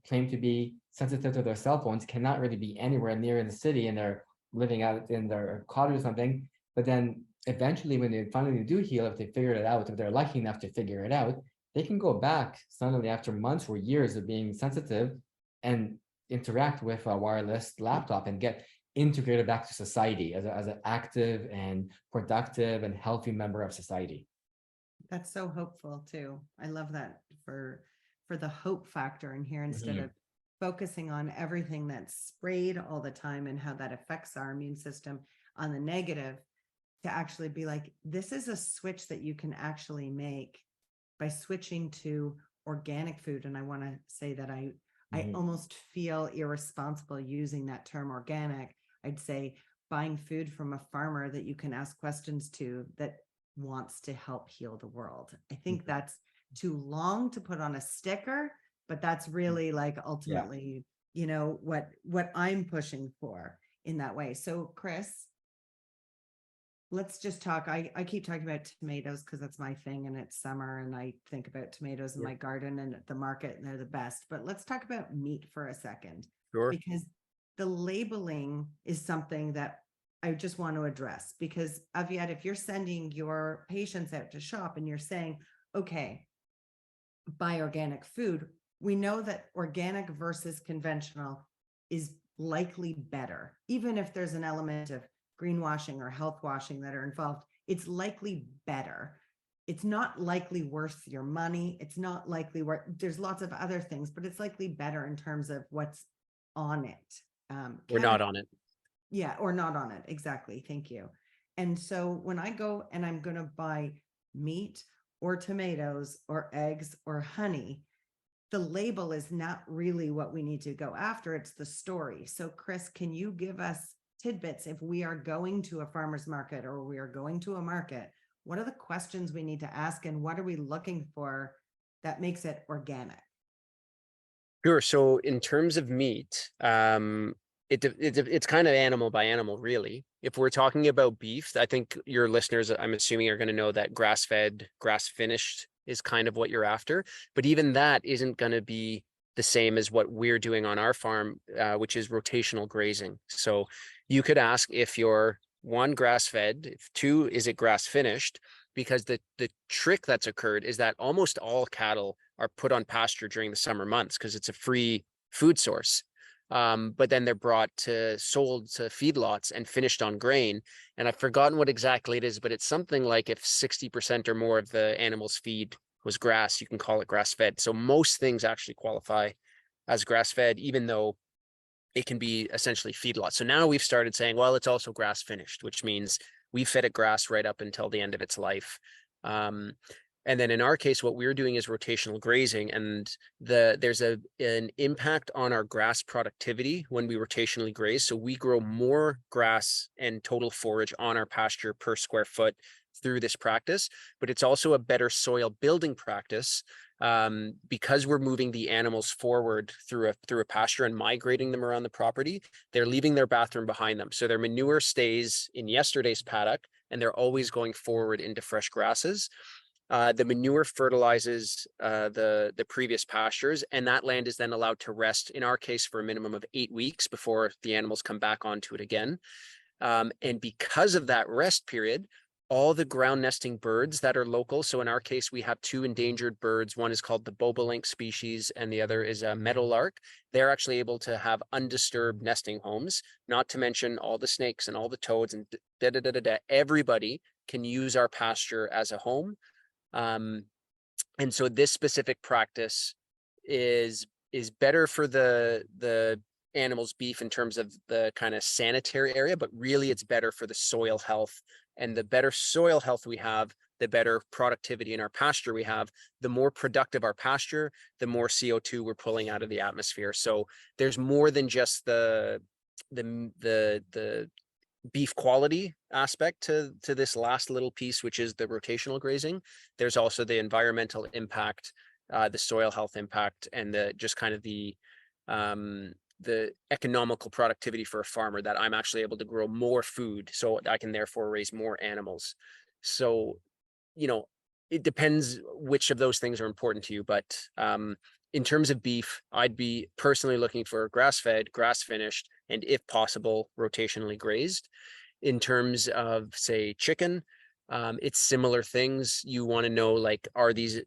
claim to be sensitive to their cell phones, cannot really be anywhere near in the city, and they're living out in their cottage or something. But then eventually when they finally do heal, if they figure it out, if they're lucky enough to figure it out, they can go back suddenly after months or years of being sensitive and interact with a wireless laptop and get integrated back to society as an active and productive and healthy member of society. That's so hopeful too. I love that for the hope factor in here, instead of focusing on everything that's sprayed all the time and how that affects our immune system on the negative, to actually be like, this is a switch that you can actually make by switching to organic food. And I want to say that I almost feel irresponsible using that term organic. I'd say buying food from a farmer that you can ask questions to, that wants to help heal the world. I think that's too long to put on a sticker, but that's really like ultimately, what I'm pushing for in that way. So Chris, let's just talk. I keep talking about tomatoes because that's my thing, and it's summer and I think about tomatoes in my garden and at the market, and they're the best. But let's talk about meat for a second. Sure. Because the labeling is something that I just want to address, because Aviad, if you're sending your patients out to shop and you're saying, okay, buy organic food, we know that organic versus conventional is likely better. Even if there's an element of greenwashing or health washing that are involved, it's likely better. It's not likely worth your money. It's not likely worth, there's lots of other things, but it's likely better in terms of what's on it. We're not on it. Yeah, or not on it. Exactly. Thank you. And so when I go and I'm going to buy meat or tomatoes or eggs or honey, the label is not really what we need to go after. It's the story. So Chris, can you give us tidbits if we are going to a farmer's market or we are going to a market? What are the questions we need to ask, and what are we looking for that makes it organic? Sure. So in terms of meat, it's kind of animal by animal, really. If we're talking about beef, I think your listeners, I'm assuming, are going to know that grass-fed, grass-finished is kind of what you're after. But even that isn't going to be the same as what we're doing on our farm, which is rotational grazing. So you could ask if you're, one, grass-fed, if two, is it grass-finished? Because the trick that's occurred is that almost all cattle are put on pasture during the summer months because it's a free food source. but then they're sold to feedlots and finished on grain. And I've forgotten what exactly it is, but it's something like if 60% or more of the animal's feed was grass, you can call it grass fed. So most things actually qualify as grass fed, even though it can be essentially feedlot. So now we've started saying, well, it's also grass finished, which means we fed it grass right up until the end of its life. And then in our case, what we're doing is rotational grazing, and there's an impact on our grass productivity when we rotationally graze. So we grow more grass and total forage on our pasture per square foot through this practice, but it's also a better soil building practice because we're moving the animals forward through a pasture and migrating them around the property. They're leaving their bathroom behind them. So their manure stays in yesterday's paddock, and they're always going forward into fresh grasses. The manure fertilizes the previous pastures, and that land is then allowed to rest, in our case, for a minimum of 8 weeks before the animals come back onto it again. And because of that rest period, all the ground nesting birds that are local, so in our case, we have 2 endangered birds. One is called the bobolink species, and the other is a meadowlark. They're actually able to have undisturbed nesting homes, not to mention all the snakes and all the toads and everybody can use our pasture as a home. And so this specific practice is better for the animal's beef in terms of the kind of sanitary area, but really it's better for the soil health. And the better soil health we have, the better productivity in our pasture we have. The more productive our pasture, the more CO2 we're pulling out of the atmosphere. So there's more than just the beef quality aspect to this last little piece, which is the rotational grazing. There's also the environmental impact, the soil health impact, and the economical productivity for a farmer, that I'm actually able to grow more food, so I can therefore raise more animals. So, it depends which of those things are important to you, but in terms of beef, I'd be personally looking for grass-fed, grass-finished, and if possible, rotationally grazed. In terms of, say, chicken, it's similar things. You want to know, like, are these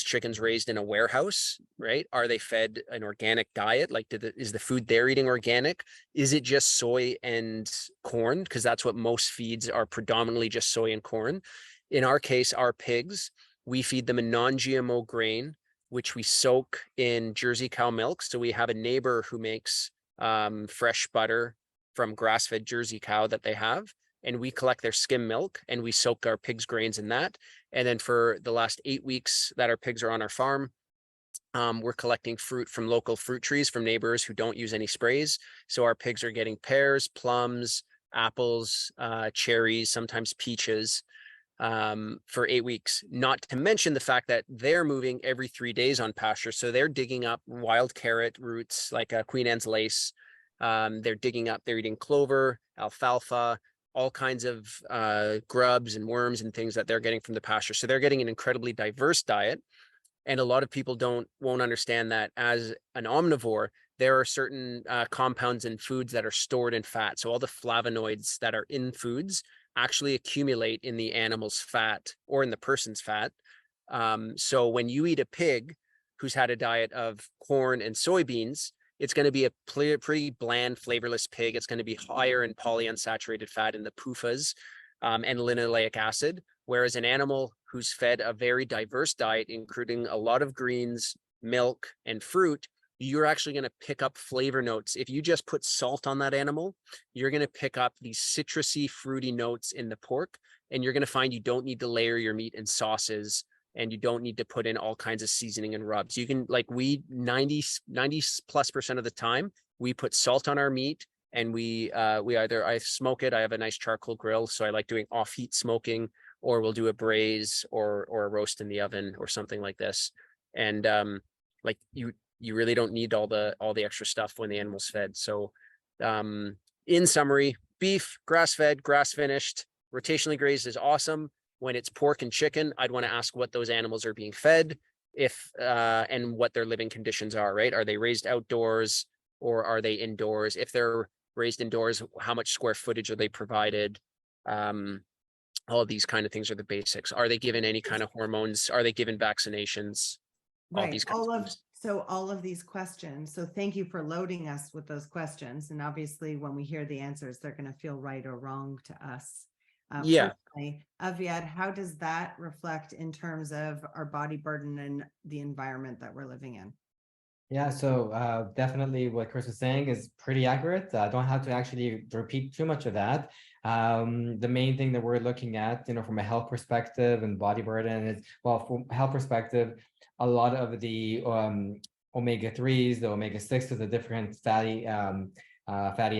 chickens raised in a warehouse, right? Are they fed an organic diet? Like, is the food they're eating organic? Is it just soy and corn? Because that's what most feeds are, predominantly just soy and corn. In our case, our pigs, we feed them a non-GMO grain, which we soak in Jersey cow milk. So we have a neighbor who makes fresh butter from grass-fed Jersey cow that they have, and we collect their skim milk and we soak our pigs' grains in that. And then for the last 8 weeks that our pigs are on our farm, we're collecting fruit from local fruit trees from neighbors who don't use any sprays. So our pigs are getting pears, plums, apples, cherries, sometimes peaches, for 8 weeks, not to mention the fact that they're moving every 3 days on pasture. So they're digging up wild carrot roots, like Queen Anne's lace. They're eating clover, alfalfa, all kinds of grubs and worms and things that they're getting from the pasture. So they're getting an incredibly diverse diet. And a lot of people won't understand that as an omnivore, there are certain compounds in foods that are stored in fat. So all the flavonoids that are in foods actually accumulate in the animal's fat or in the person's fat. So when you eat a pig who's had a diet of corn and soybeans, it's going to be a pretty bland, flavorless pig. It's going to be higher in polyunsaturated fat in the PUFAs and linoleic acid, whereas an animal who's fed a very diverse diet, including a lot of greens, milk, and fruit, you're actually going to pick up flavor notes. If you just put salt on that animal, you're going to pick up these citrusy, fruity notes in the pork, and you're going to find you don't need to layer your meat in sauces, and you don't need to put in all kinds of seasoning and rubs. You can, like, 90+% of the time, we put salt on our meat, and I smoke it. I have a nice charcoal grill, so I like doing off-heat smoking, or we'll do a braise or a roast in the oven or something like this. And you really don't need all the extra stuff when the animal's fed. So in summary, beef, grass-fed, grass-finished, rotationally grazed is awesome. When it's pork and chicken, I'd want to ask what those animals are being fed, and what their living conditions are, right? Are they raised outdoors or are they indoors? If they're raised indoors, how much square footage are they provided? All of these kind of things are the basics. Are they given any kind of hormones? Are they given vaccinations? All Right. these kinds of things. So all of these questions, so thank you for loading us with those questions. And obviously when we hear the answers, they're going to feel right or wrong to us. Yeah. Personally, Aviad, how does that reflect in terms of our body burden and the environment that we're living in? Yeah, so definitely what Chris was saying is pretty accurate. I don't have to actually repeat too much of that. The main thing that we're looking at, from a health perspective and body burden is, well, from a health perspective, a lot of the omega-3s, the omega-6s, the different fatty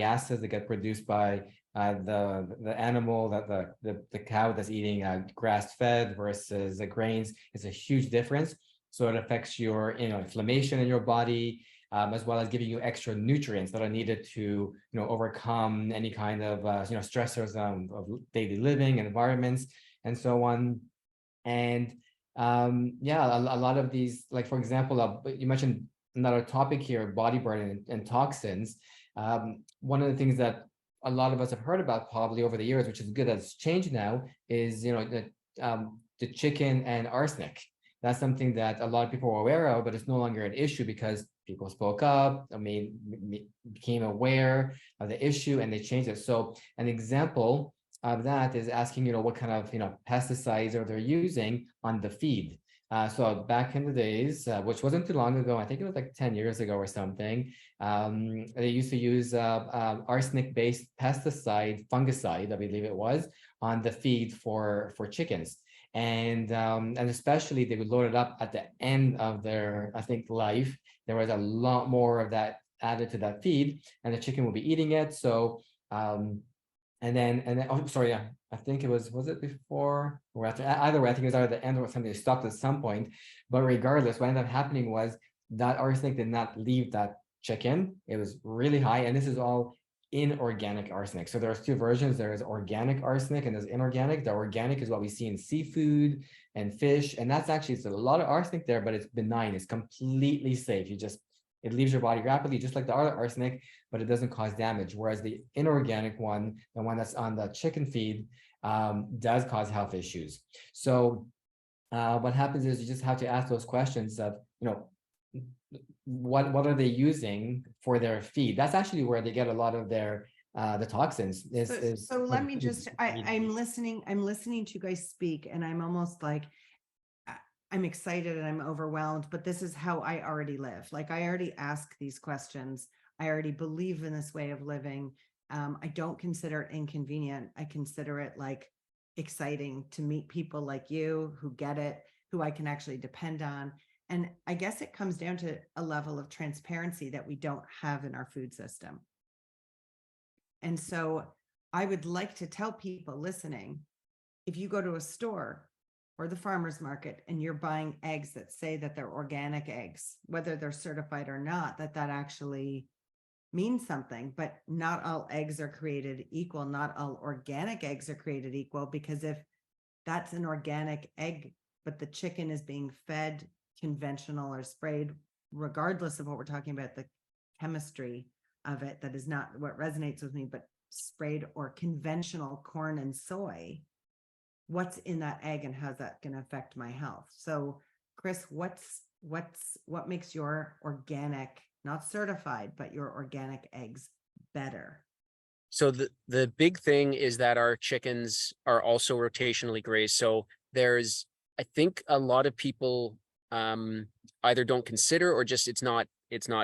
acids that get produced by the animal, that the cow that's eating grass-fed versus the grains is a huge difference. So it affects your inflammation in your body, as well as giving you extra nutrients that are needed to overcome any kind of stressors of daily living and environments and so on. And yeah, a lot of these, like for example, you mentioned another topic here, body burden and toxins. One of the things that a lot of us have heard about probably over the years, which is good that it's changed now, is the chicken and arsenic. That's something that a lot of people are aware of, but it's no longer an issue because people spoke up, became aware of the issue, and they changed it. So an example of that is asking, what kind of pesticides are they using on the feed. So back in the days, which wasn't too long ago, I think it was like 10 years ago or something, they used to use arsenic-based pesticide, fungicide, I believe it was, on the feed for chickens. And especially they would load it up at the end of their, I think, life. There was a lot more of that added to that feed, and the chicken will be eating it. So and then oh sorry, yeah, I think it was it before or after? Either way, I think it was either the end or something. They stopped at some point. But regardless, what ended up happening was that arsenic did not leave that chicken. It was really high, and this is all inorganic arsenic. So there's two versions. There is organic arsenic and there's inorganic. The organic is what we see in seafood and fish, and that's actually, it's a lot of arsenic there, but it's benign. It's completely safe. It leaves your body rapidly, just like the other arsenic, but it doesn't cause damage. Whereas the inorganic one, the one that's on the chicken feed, does cause health issues. So what happens is you just have to ask those questions of, what are they using for their feed? That's actually where they get a lot of their the toxins. So let me just, I'm listening to you guys speak, and I'm almost like, I'm excited and I'm overwhelmed, but this is how I already live. Like, I already ask these questions. I already believe in this way of living. I don't consider it inconvenient. I consider it like exciting to meet people like you who get it, who I can actually depend on. And I guess it comes down to a level of transparency that we don't have in our food system. And so I would like to tell people listening, if you go to a store or the farmer's market and you're buying eggs that say that they're organic eggs, whether they're certified or not, that actually means something. But not all eggs are created equal. Not all organic eggs are created equal, because if that's an organic egg, but the chicken is being fed conventional or sprayed, regardless of what we're talking about, the chemistry of it, that is not what resonates with me, but sprayed or conventional corn and soy, what's in that egg and how's that going to affect my health? So Chris, what makes your organic, not certified, but your organic eggs better? So the big thing is that our chickens are also rotationally grazed. So there's, I think a lot of people either don't consider or just it's not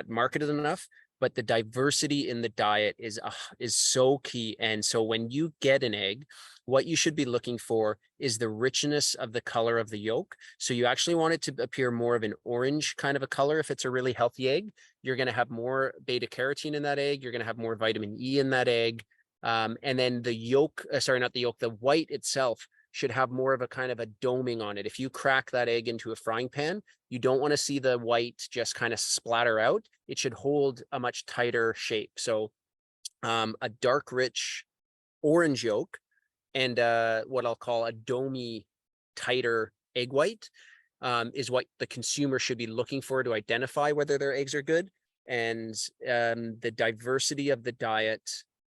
marketed enough, but the diversity in the diet is so key. And so when you get an egg, what you should be looking for is the richness of the color of the yolk. So you actually want it to appear more of an orange kind of a color. If it's a really healthy egg, you're going to have more beta carotene in that egg. You're going to have more vitamin E in that egg. And then the yolk, sorry, not the yolk, the white itself should have more of a kind of a doming on it. If you crack that egg into a frying pan, you don't want to see the white just kind of splatter out. It should hold a much tighter shape. So a dark, rich orange yolk and what I'll call a domey, tighter egg white is what the consumer should be looking for to identify whether their eggs are good. And the diversity of the diet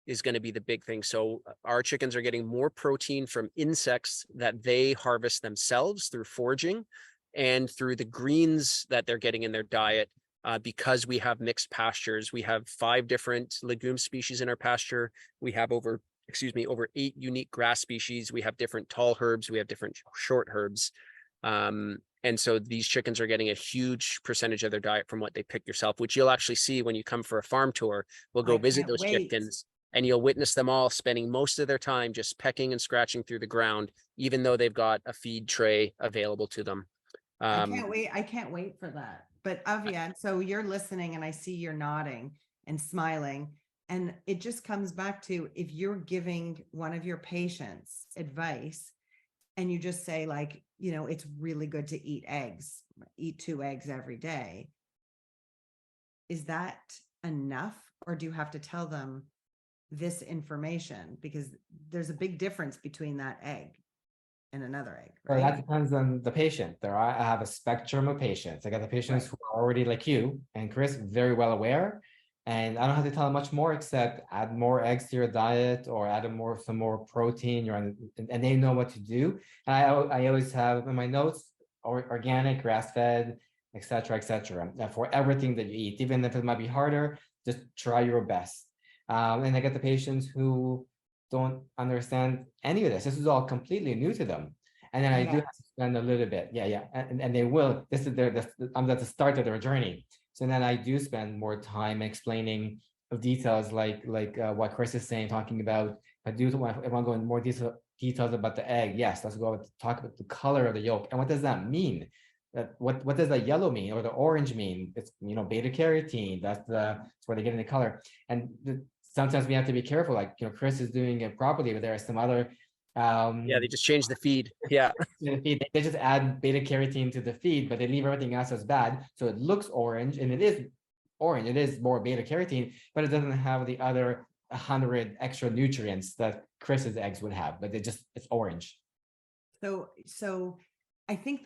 is going to be the big thing. So our chickens are getting more protein from insects that they harvest themselves through foraging. and through the greens that they're getting in their diet. Because we have mixed pastures, we have 5 different legume species in our pasture. We have over 8 unique grass species. We have different tall herbs. We have different short herbs. And so these chickens are getting a huge percentage of their diet from what they pick yourself, which you'll actually see when you come for a farm tour. We'll go visit those chickens, and you'll witness them all spending most of their time just pecking and scratching through the ground, even though they've got a feed tray available to them. I can't wait. I can't wait for that. But Aviad, so you're listening and I see you're nodding and smiling. And it just comes back to, if you're giving one of your patients advice and you just say, like, you know, it's really good to eat eggs, eat 2 eggs every day. Is that enough? Or do you have to tell them this information? Because there's a big difference between that egg and another egg, right? Well, that depends on the patient. I have a spectrum of patients. I got the patients who are already like you and Chris, very well aware. And I don't have to tell them much more except add more eggs to your diet or add some more protein, and they know what to do. And I always have in my notes, organic, grass-fed, etc., for everything that you eat, even if it might be harder, just try your best. And I get the patients who don't understand any of this. This is all completely new to them. And then I do have to spend a little bit. And they will. This is I'm at the start of their journey. So then I do spend more time explaining of details like what Chris is saying, talking about, if I want to go in more details about the egg. Yes, let's go talk about the color of the yolk. And what does that mean? What does the yellow mean or the orange mean? It's, beta carotene. That's where they get in the color. And sometimes we have to be careful, like, Chris is doing it properly, but there are some other they just change the feed. They just add beta carotene to the feed, but they leave everything else as bad, so it looks orange, and it is orange. It is more beta carotene, but it doesn't have the other 100 extra nutrients that Chris's eggs would have, but it's orange. So I think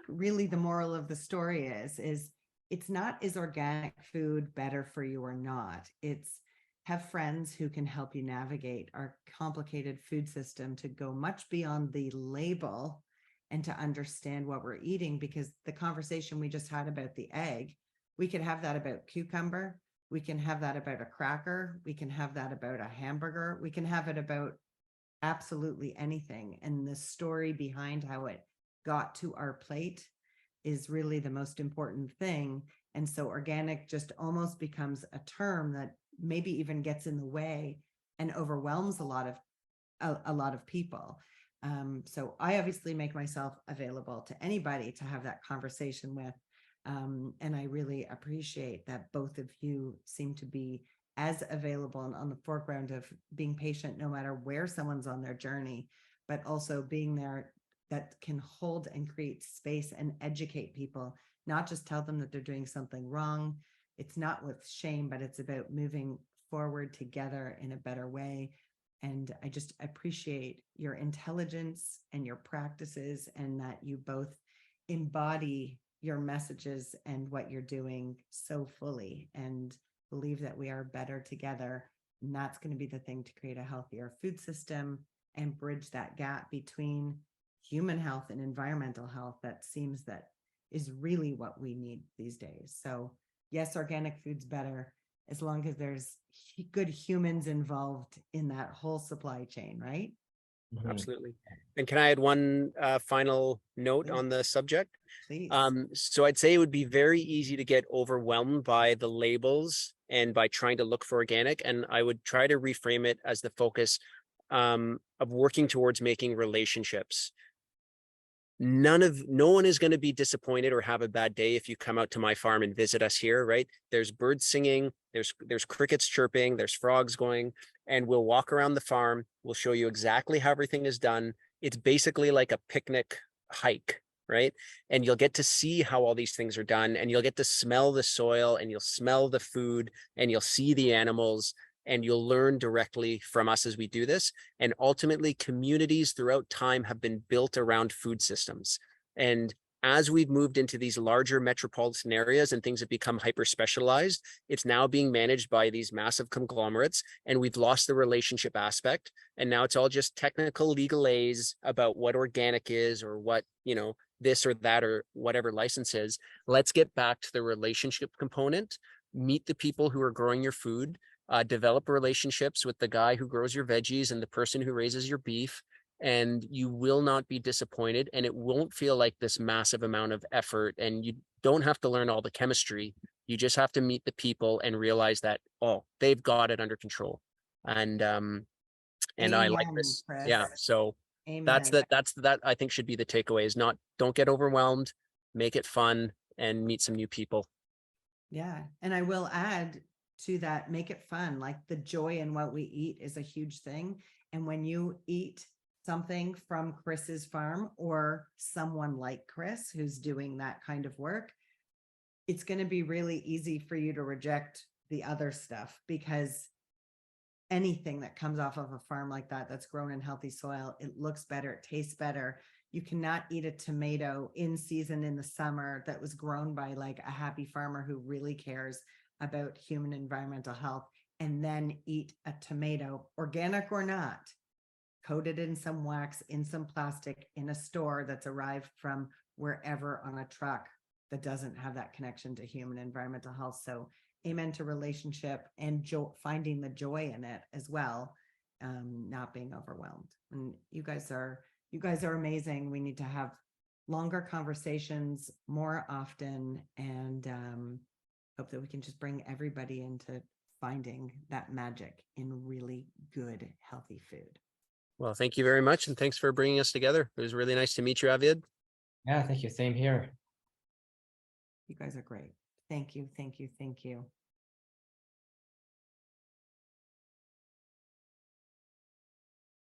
really the moral of the story is it's not, is organic food better for you or not? It's have friends who can help you navigate our complicated food system to go much beyond the label and to understand what we're eating. Because the conversation we just had about the egg, we could have that about cucumber. We can have that about a cracker. We can have that about a hamburger. We can have it about absolutely anything. And the story behind how it got to our plate is really the most important thing. And so organic just almost becomes a term that maybe even gets in the way and overwhelms a lot of people. So I obviously make myself available to anybody to have that conversation with. And I really appreciate that both of you seem to be as available and on the foreground of being patient, no matter where someone's on their journey, but also being there that can hold and create space and educate people, not just tell them that they're doing something wrong. It's not with shame, but it's about moving forward together in a better way. And I just appreciate your intelligence and your practices, and that you both embody your messages and what you're doing so fully, and believe that we are better together. And that's going to be the thing to create a healthier food system and bridge that gap between human health and environmental health that seems that is really what we need these days. So yes, organic food's better as long as there's good humans involved in that whole supply chain, right? Absolutely. And can I add one final note on the subject? Please. So I'd say it would be very easy to get overwhelmed by the labels and by trying to look for organic. And I would try to reframe it as the focus of working towards making relationships. No one is going to be disappointed or have a bad day if you come out to my farm and visit us here, right? There's birds singing, there's crickets chirping, there's frogs going, and we'll walk around the farm. We'll show you exactly how everything is done. It's basically like a picnic hike, right? And you'll get to see how all these things are done, and you'll get to smell the soil, and you'll smell the food, and you'll see the animals, and you'll learn directly from us as we do this. And ultimately, communities throughout time have been built around food systems. And as we've moved into these larger metropolitan areas and things have become hyper-specialized, it's now being managed by these massive conglomerates, and we've lost the relationship aspect. And now it's all just technical legalese about what organic is, or what, this or that or whatever license is. Let's get back to the relationship component. Meet the people who are growing your food, develop relationships with the guy who grows your veggies and the person who raises your beef, and you will not be disappointed, and it won't feel like this massive amount of effort, and you don't have to learn all the chemistry. You just have to meet the people and realize that, oh, they've got it under control. And I like Amen, this. Chris. Yeah. So Amen. that I think should be the takeaway, is don't get overwhelmed, make it fun, and meet some new people. Yeah. And I will add to that, make it fun. Like the joy in what we eat is a huge thing. And when you eat something from Chris's farm or someone like Chris who's doing that kind of work, it's going to be really easy for you to reject the other stuff, because anything that comes off of a farm like that, that's grown in healthy soil, it looks better, it tastes better. You cannot eat a tomato in season in the summer that was grown by like a happy farmer who really cares about human environmental health, and then eat a tomato, organic or not, coated in some wax, in some plastic, in a store that's arrived from wherever on a truck, that doesn't have that connection to human environmental health. So amen to relationship and finding the joy in it as well, not being overwhelmed. And you guys are amazing. We need to have longer conversations more often, and hope that we can just bring everybody into finding that magic in really good, healthy food. Well, thank you very much. And thanks for bringing us together. It was really nice to meet you, Aviad. Yeah, thank you. Same here. You guys are great. Thank you. Thank you. Thank you.